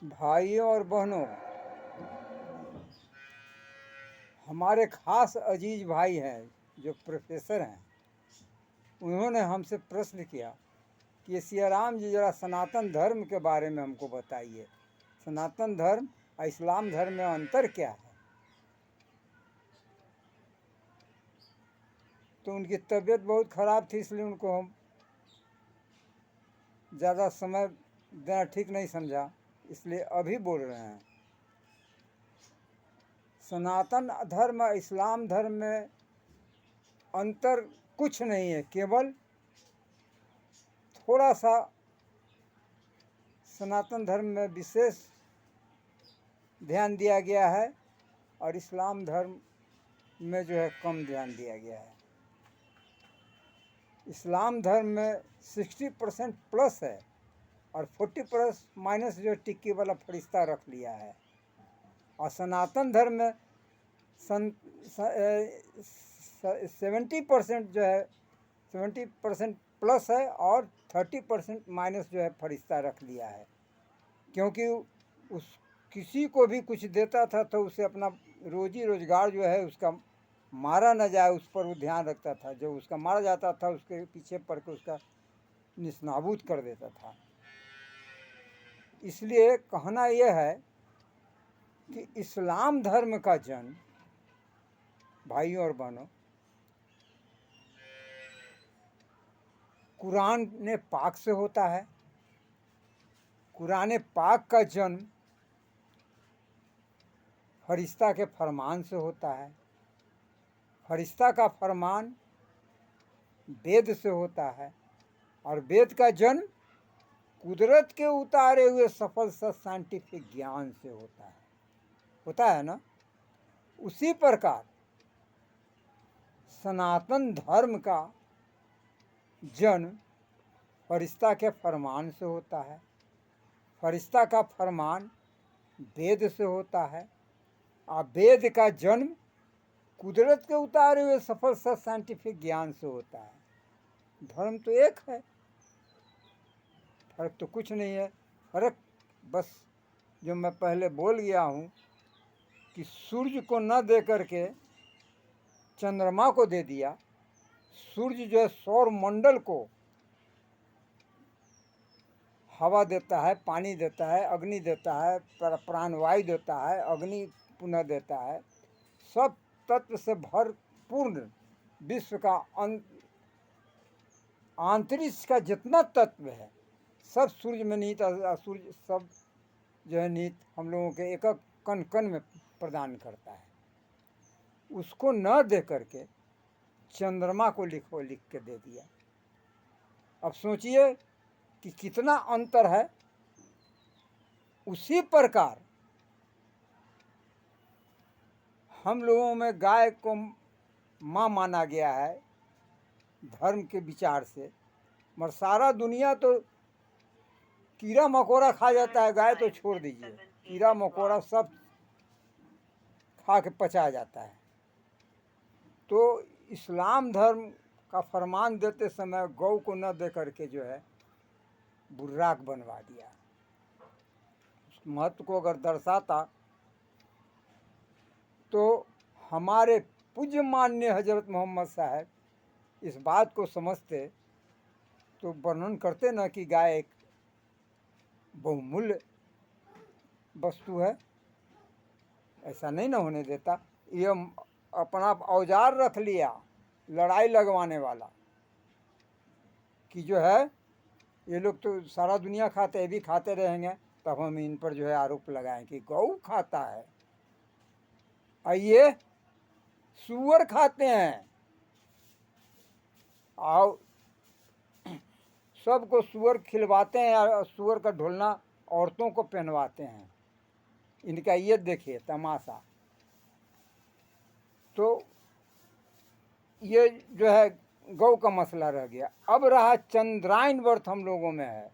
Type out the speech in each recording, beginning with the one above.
भाइयों और बहनों, हमारे खास अजीज भाई हैं जो प्रोफेसर हैं। उन्होंने हमसे प्रश्न किया कि सियाराम जी जरा सनातन धर्म के बारे में हमको बताइए। सनातन धर्म और इस्लाम धर्म में अंतर क्या है? तो उनकी तबीयत बहुत ख़राब थी, इसलिए उनको हम ज़्यादा समय देना ठीक नहीं समझा, इसलिए अभी बोल रहे हैं। सनातन धर्म और इस्लाम धर्म में अंतर कुछ नहीं है, केवल थोड़ा सा सनातन धर्म में विशेष ध्यान दिया गया है और इस्लाम धर्म में जो है कम ध्यान दिया गया है। इस्लाम धर्म में 60% प्लस है और 40% माइनस जो टिक्की वाला फरिश्ता रख लिया है। और सनातन धर्म में 70% जो है 70% प्लस है और 30% माइनस जो है फरिश्ता रख लिया है। क्योंकि उस किसी को भी कुछ देता था तो उसे अपना रोजी रोजगार जो है उसका मारा न जाए, उस पर वो ध्यान रखता था। जो उसका मारा जाता था उसके पीछे पड़ के उसका निस्नाबूद कर देता था। इसलिए कहना यह है कि इस्लाम धर्म का जन्म, भाइयों और बहनों, कुरान ने पाक से होता है। कुरान पाक का जन्म फरिश्ता के फरमान से होता है। फरिश्ता का फरमान वेद से होता है और वेद का जन्म कुदरत के उतारे हुए सफल साइंटिफिक ज्ञान से होता है ना। उसी प्रकार सनातन धर्म का जन्म फरिश्ता के फरमान से होता है। फरिश्ता का फरमान वेद से होता है और वेद का जन्म कुदरत के उतारे हुए सफल साइंटिफिक ज्ञान से होता है। धर्म तो एक है, फर्क तो कुछ नहीं है। फर्क बस जो मैं पहले बोल गया हूँ कि सूर्य को न दे करके चंद्रमा को दे दिया। सूर्य जो है सौर मंडल को हवा देता है, पानी देता है, अग्नि देता है, प्राणवायु देता है, अग्नि पुनः देता है। सब तत्व से भरपूर्ण विश्व का अंतरिक्ष का जितना तत्व है सब सूर्य में निहित। सूर्य सब जो है निहित हम लोगों के एक एक कण कण में प्रदान करता है। उसको न दे करके चंद्रमा को लिख के दे दिया। अब सोचिए कि कितना अंतर है। उसी प्रकार हम लोगों में गाय को माँ माना गया है धर्म के विचार से, मगर सारा दुनिया तो कीड़ा मकोड़ा खा जाता है। गाय तो छोड़ दीजिए, कीड़ा मकोड़ा सब खा के पचा जाता है। तो इस्लाम धर्म का फरमान देते समय गौ को न दे करके जो है बुर्राक बनवा दिया। उस महत्व को अगर दर्शाता तो हमारे पूज्य मान्य हजरत मोहम्मद साहब इस बात को समझते तो वर्णन करते न कि गाय एक बहुमूल्य वस्तु है। ऐसा नहीं ना होने देता। ये अपना औजार रख लिया लड़ाई लगवाने वाला कि जो है ये लोग तो सारा दुनिया खाते, ये भी खाते रहेंगे, तब हम इन पर जो है आरोप लगाएं कि गौ खाता है और ये सूअर खाते हैं और सबको सूअर खिलवाते हैं और सूअर का ढोलना औरतों को पहनवाते हैं। इनका ये देखिए तमाशा। तो ये जो है गौ का मसला रह गया। अब रहा चंद्रायन व्रत हम लोगों में है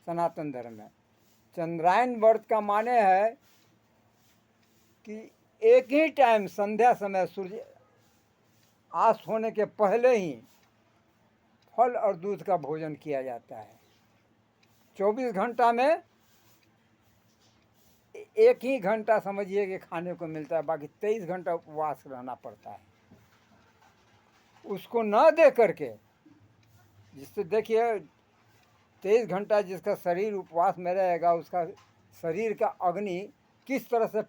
सनातन धर्म में। चंद्रायन व्रत का माने है कि एक ही टाइम संध्या समय सूर्य अस्त होने के पहले ही फल और दूध का भोजन किया जाता है। 24 घंटा में एक ही घंटा समझिए कि खाने को मिलता है, बाकी 23 घंटा उपवास रहना पड़ता है। उसको न दे करके, जिससे देखिए 23 घंटा जिसका शरीर उपवास में रहेगा, उसका शरीर का अग्नि किस तरह से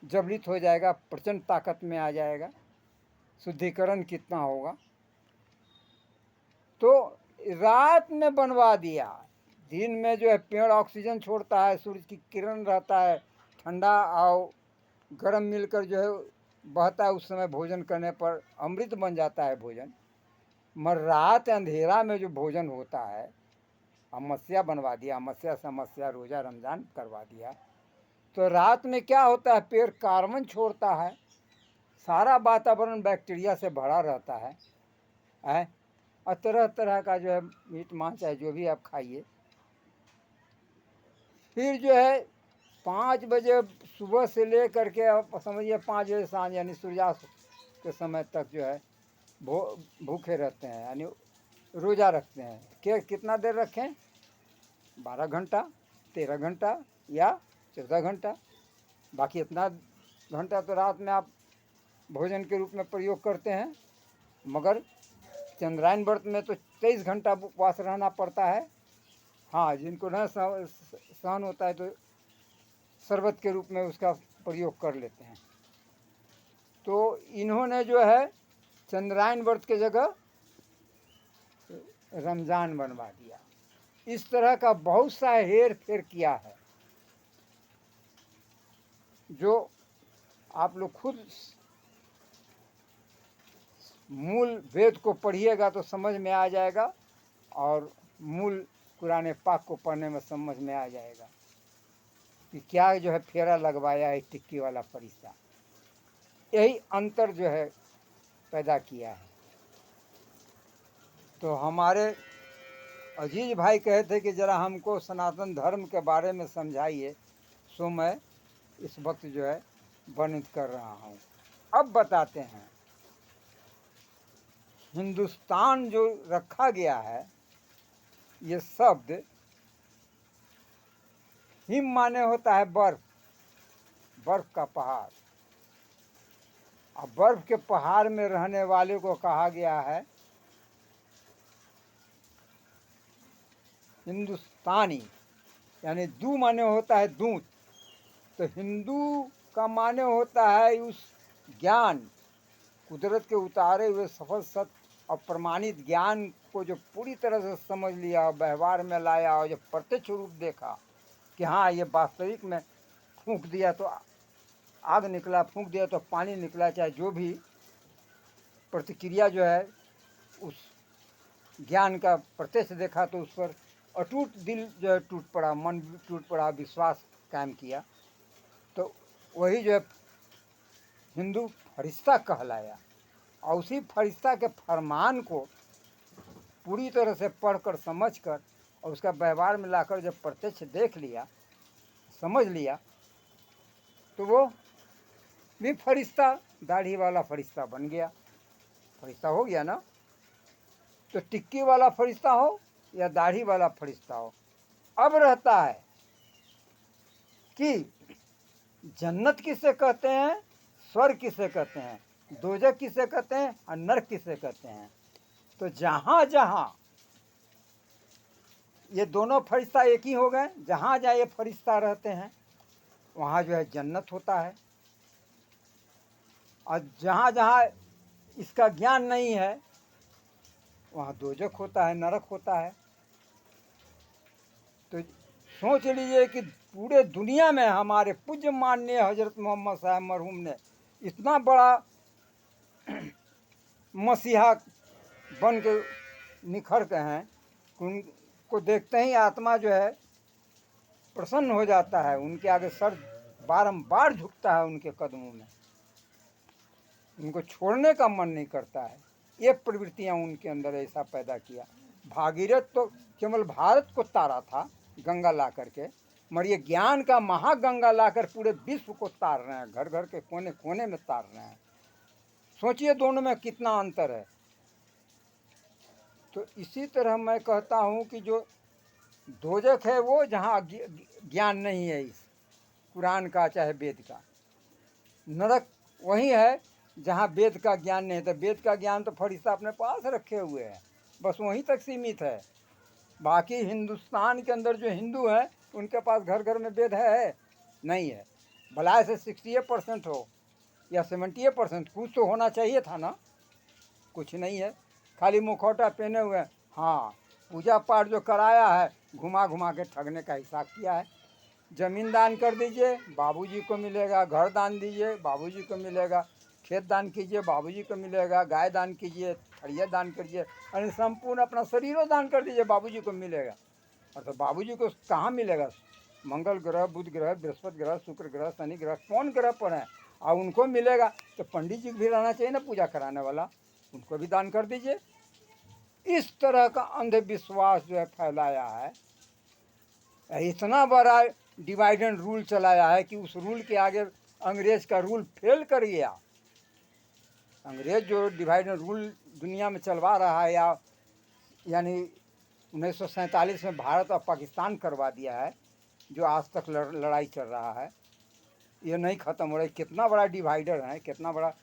ज्वलित हो जाएगा, प्रचंड ताकत में आ जाएगा, शुद्धिकरण कितना होगा। तो रात में बनवा दिया। दिन में जो है पेड़ ऑक्सीजन छोड़ता है, सूरज की किरण रहता है, ठंडा और गर्म मिलकर जो है बहता है, उस समय भोजन करने पर अमृत बन जाता है भोजन। मगर रात अंधेरा में जो भोजन होता है, अमावस्या बनवा दिया, अमावस्या समस्या रोजा रमजान करवा दिया। तो रात में क्या होता है, पेड़ कार्बन छोड़ता है, सारा वातावरण बैक्टीरिया से भरा रहता है और तरह तरह का जो है मीट मांस है जो भी आप खाइए। फिर जो है 5 बजे सुबह से ले करके आप समझिए 5 बजे सांझ यानी सूर्यास्त के समय तक जो है भूखे रहते हैं, यानी रोज़ा रखते हैं। कितना देर रखें, 12 घंटा, 13 घंटा या 14 घंटा। बाकी इतना घंटा तो रात में आप भोजन के रूप में प्रयोग करते हैं। मगर चंद्रायन व्रत में तो 23 घंटा उपवास रहना पड़ता है। हाँ, जिनको न सहन होता है तो शरबत के रूप में उसका प्रयोग कर लेते हैं। तो इन्होंने जो है चंद्रायन व्रत के जगह रमज़ान बनवा दिया। इस तरह का बहुत सा हेर फेर किया है, जो आप लोग खुद मूल वेद को पढ़िएगा तो समझ में आ जाएगा, और मूल कुरान पाक को पढ़ने में समझ में आ जाएगा कि क्या जो है फेरा लगवाया है टिक्की वाला फरिश्ता। यही अंतर जो है पैदा किया है। तो हमारे अजीज भाई कहे थे कि ज़रा हमको सनातन धर्म के बारे में समझाइए, सो मैं इस वक्त जो है वर्णित कर रहा हूँ। अब बताते हैं। हिंदुस्तान जो रखा गया है, ये शब्द हिम माने होता है बर्फ, बर्फ का पहाड़। और बर्फ के पहाड़ में रहने वाले को कहा गया है हिंदुस्तानी, यानी दू माने होता है दूत। तो हिंदू का माने होता है उस ज्ञान, कुदरत के उतारे हुए सफल सत्य और प्रमाणित ज्ञान को जो पूरी तरह से समझ लिया और व्यवहार में लाया और जब प्रत्यक्ष रूप देखा कि हाँ ये वास्तविक में फूंक दिया तो आग निकला, फूंक दिया तो पानी निकला, चाहे जो भी प्रतिक्रिया जो है उस ज्ञान का प्रत्यक्ष देखा तो उस पर अटूट दिल जो है टूट पड़ा, मन टूट पड़ा, विश्वास कायम किया। तो वही जो है हिंदू फरिश्ता कहलाया। और उसी फरिश्ता के फरमान को पूरी तरह से पढ़कर समझकर और उसका व्यवहार में लाकर जब प्रत्यक्ष देख लिया, समझ लिया, तो वो भी फरिश्ता, दाढ़ी वाला फरिश्ता बन गया। फरिश्ता हो गया ना। तो टिक्की वाला फरिश्ता हो या दाढ़ी वाला फरिश्ता हो, अब रहता है कि जन्नत किसे कहते हैं, स्वर्ग किसे कहते हैं, दोजख किसे कहते हैं और नरक किसे कहते हैं। तो जहाँ जहाँ ये दोनों फरिश्ता एक ही हो गए, जहाँ जहाँ ये फरिश्ता रहते हैं वहाँ जो है जन्नत होता है, और जहाँ जहाँ इसका ज्ञान नहीं है वहाँ दोजख होता है, नरक होता है। तो सोच लीजिए कि पूरे दुनिया में हमारे पूज्य माननीय हजरत मोहम्मद साहब मरहूम ने इतना बड़ा मसीहा बन के निखर के हैं कि उनको देखते ही आत्मा जो है प्रसन्न हो जाता है, उनके आगे सर बारंबार झुकता है उनके कदमों में, उनको छोड़ने का मन नहीं करता है। ये प्रवृत्तियाँ उनके अंदर ऐसा पैदा किया। भागीरथ तो केवल भारत को तारा था गंगा ला करके, मगर ये ज्ञान का महागंगा लाकर पूरे विश्व को तार रहे हैं, घर घर के कोने कोने में तार रहे हैं। सोचिए दोनों में कितना अंतर है। तो इसी तरह मैं कहता हूँ कि जो दोजख है वो जहाँ ज्ञान नहीं है, इस कुरान का चाहे वेद का। नरक वही है जहाँ वेद का ज्ञान नहीं है। तो वेद का ज्ञान तो फरिश्ता अपने पास रखे हुए हैं, बस वहीं तक सीमित है। बाकी हिंदुस्तान के अंदर जो हिंदू हैं उनके पास घर घर में वेद है? नहीं है। भला से 68% हो या 78%, कुछ तो होना चाहिए था ना। कुछ नहीं है, खाली मुखौटा पहने हुए हैं। हाँ, पूजा पाठ जो कराया है घुमा घुमा के ठगने का हिसाब किया है। ज़मीन दान कर दीजिए, बाबूजी को मिलेगा। घर दान दीजिए, बाबूजी को मिलेगा। खेत दान कीजिए, बाबूजी को मिलेगा। गाय दान कीजिए, खड़िया दान कीजिए, यानी संपूर्ण अपना शरीरों दान कर दीजिए, बाबूजी को मिलेगा। और तो बाबूजी को कहाँ मिलेगा? मंगल ग्रह, बुध ग्रह, बृहस्पति ग्रह, शुक्र ग्रह, शनि ग्रह, कौन ग्रह पर है और उनको मिलेगा? तो पंडित जी भी रहना चाहिए ना पूजा कराने वाला, उनको भी दान कर दीजिए। इस तरह का अंधविश्वास जो है फैलाया है, इतना बड़ा डिवाइड एंड रूल चलाया है कि उस रूल के आगे अंग्रेज का रूल फेल कर गया। अंग्रेज जो डिवाइड एंड रूल दुनिया में चलवा रहा है, या यानी 1947 में भारत और पाकिस्तान करवा दिया है, जो आज तक लड़ाई चल रहा है, ये नहीं ख़त्म हो रहा है। कितना बड़ा डिवाइडर है, कितना बड़ा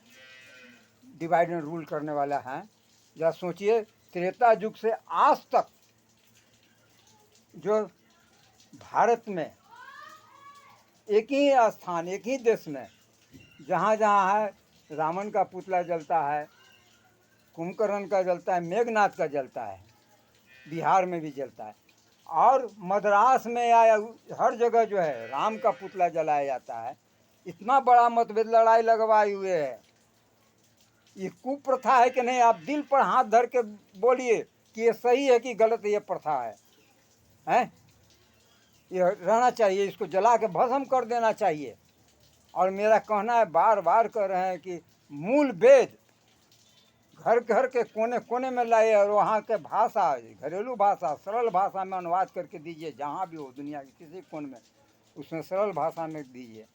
डिवाइड एंड रूल करने वाला है। जरा सोचिए, त्रेता युग से आज तक जो भारत में एक ही स्थान, एक ही देश में जहाँ जहाँ है रावण का पुतला जलता है, कुंभकर्ण का जलता है, मेघनाथ का जलता है, बिहार में भी जलता है, और मद्रास में या हर जगह जो है राम का पुतला जलाया जाता है। इतना बड़ा मतभेद लड़ाई लगवाए हुए है। ये कुप्रथा है कि नहीं? आप दिल पर हाथ धर के बोलिए कि ये सही है कि गलत है। ये प्रथा है, हैं? ये रहना चाहिए, इसको जला के भस्म कर देना चाहिए। और मेरा कहना है, बार बार कह रहे हैं कि मूल वेद घर घर के कोने कोने में लाए और वहाँ के भाषा, घरेलू भाषा, सरल भाषा में अनुवाद करके दीजिए। जहाँ भी हो दुनिया के किसी कोने में, उसमें सरल भाषा में दीजिए।